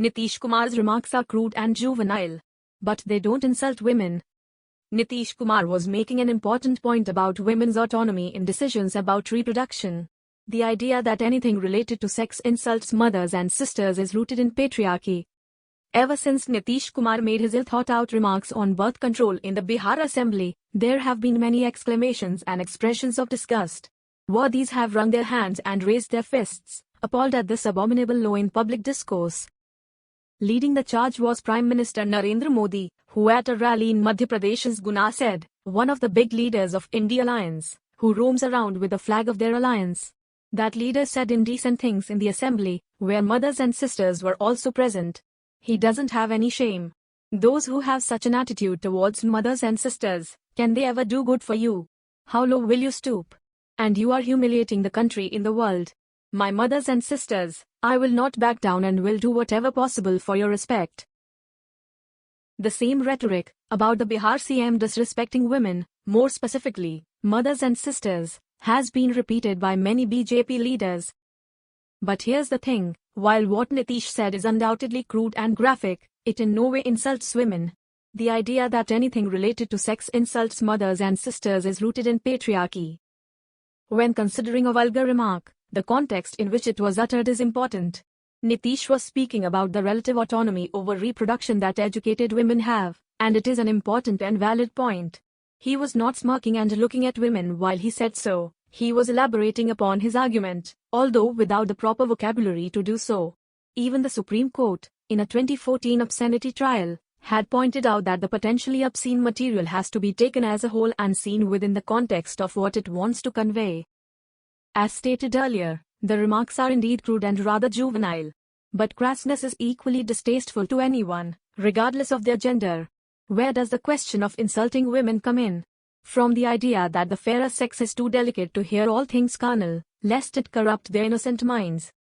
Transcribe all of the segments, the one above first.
Nitish Kumar's remarks are crude and juvenile. But they don't insult women. Nitish Kumar was making an important point about women's autonomy in decisions about reproduction. The idea that anything related to sex insults mothers and sisters is rooted in patriarchy. Ever since Nitish Kumar made his ill-thought-out remarks on birth control in the Bihar Assembly, there have been many exclamations and expressions of disgust. Worthies have wrung their hands and raised their fists, appalled at this abominable law in public discourse. Leading the charge was Prime Minister Narendra Modi, who at a rally in Madhya Pradesh's Guna said, one of the big leaders of India Alliance, who roams around with the flag of their alliance. That leader said indecent things in the assembly, where mothers and sisters were also present. He doesn't have any shame. Those who have such an attitude towards mothers and sisters, can they ever do good for you? How low will you stoop? And you are humiliating the country in the world. My mothers and sisters, I will not back down and will do whatever possible for your respect. The same rhetoric, about the Bihar CM disrespecting women, more specifically, mothers and sisters, has been repeated by many BJP leaders. But here's the thing, while what Nitish said is undoubtedly crude and graphic, it in no way insults women. The idea that anything related to sex insults mothers and sisters is rooted in patriarchy. When considering a vulgar remark, the context in which it was uttered is important. Nitish was speaking about the relative autonomy over reproduction that educated women have, and it is an important and valid point. He was not smirking and looking at women while he said so, he was elaborating upon his argument, although without the proper vocabulary to do so. Even the Supreme Court, in a 2014 obscenity trial, had pointed out that the potentially obscene material has to be taken as a whole and seen within the context of what it wants to convey. As stated earlier, the remarks are indeed crude and rather juvenile. But crassness is equally distasteful to anyone, regardless of their gender. Where does the question of insulting women come in? From the idea that the fairer sex is too delicate to hear all things carnal, lest it corrupt their innocent minds.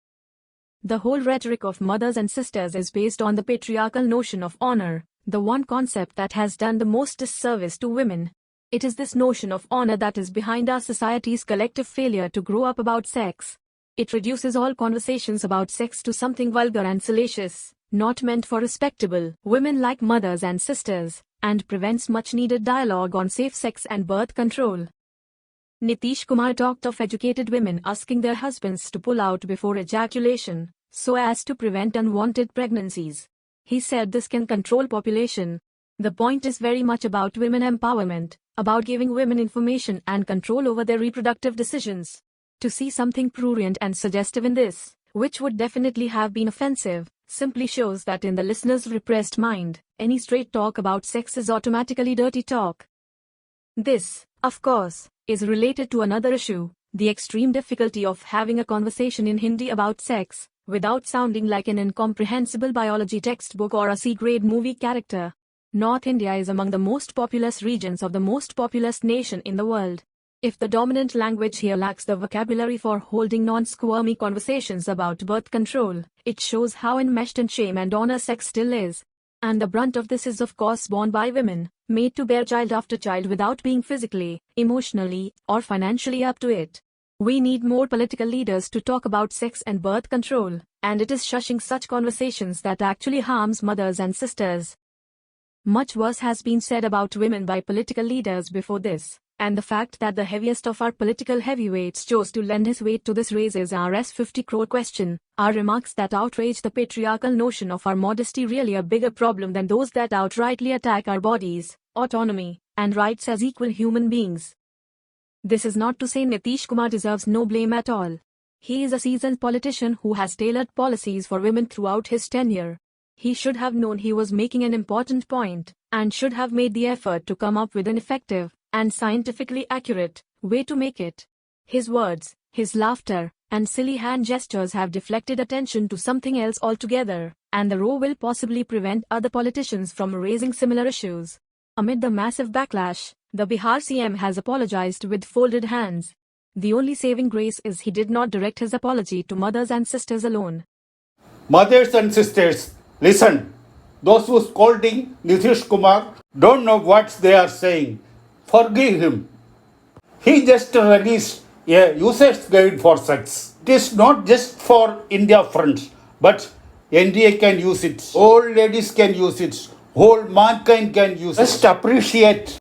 The whole rhetoric of mothers and sisters is based on the patriarchal notion of honor, the one concept that has done the most disservice to women. It is this notion of honor that is behind our society's collective failure to grow up about sex. It reduces all conversations about sex to something vulgar and salacious, not meant for respectable women like mothers and sisters, and prevents much-needed dialogue on safe sex and birth control. Nitish Kumar talked of educated women asking their husbands to pull out before ejaculation, so as to prevent unwanted pregnancies. He said this can control population. The point is very much about women empowerment, about giving women information and control over their reproductive decisions. To see something prurient and suggestive in this, which would definitely have been offensive, simply shows that in the listener's repressed mind, any straight talk about sex is automatically dirty talk. This, of course, is related to another issue, the extreme difficulty of having a conversation in Hindi about sex, without sounding like an incomprehensible biology textbook or a C-grade movie character. North India is among the most populous regions of the most populous nation in the world. If the dominant language here lacks the vocabulary for holding non-squirmy conversations about birth control, it shows how enmeshed in shame and honor sex still is. And the brunt of this is of course borne by women, made to bear child after child without being physically, emotionally, or financially up to it. We need more political leaders to talk about sex and birth control, and it is shushing such conversations that actually harms mothers and sisters. Much worse has been said about women by political leaders before this, and the fact that the heaviest of our political heavyweights chose to lend his weight to this raises our 50 crore question. Are remarks that outrage the patriarchal notion of our modesty really a bigger problem than those that outrightly attack our bodies, autonomy, and rights as equal human beings? This is not to say Nitish Kumar deserves no blame at all. He is a seasoned politician who has tailored policies for women throughout his tenure. He should have known he was making an important point, and should have made the effort to come up with an effective and scientifically accurate way to make it. His words, his laughter, and silly hand gestures have deflected attention to something else altogether, and the row will possibly prevent other politicians from raising similar issues. Amid the massive backlash, the Bihar CM has apologized with folded hands. The only saving grace is he did not direct his apology to mothers and sisters alone. Mothers and sisters, listen. Those who scolding Nitish Kumar don't know what they are saying. Forgive him. He just released a user's guide for sex. It is not just for India friends, but NDA can use it. All ladies can use it. Whole mankind can use it. Just appreciate.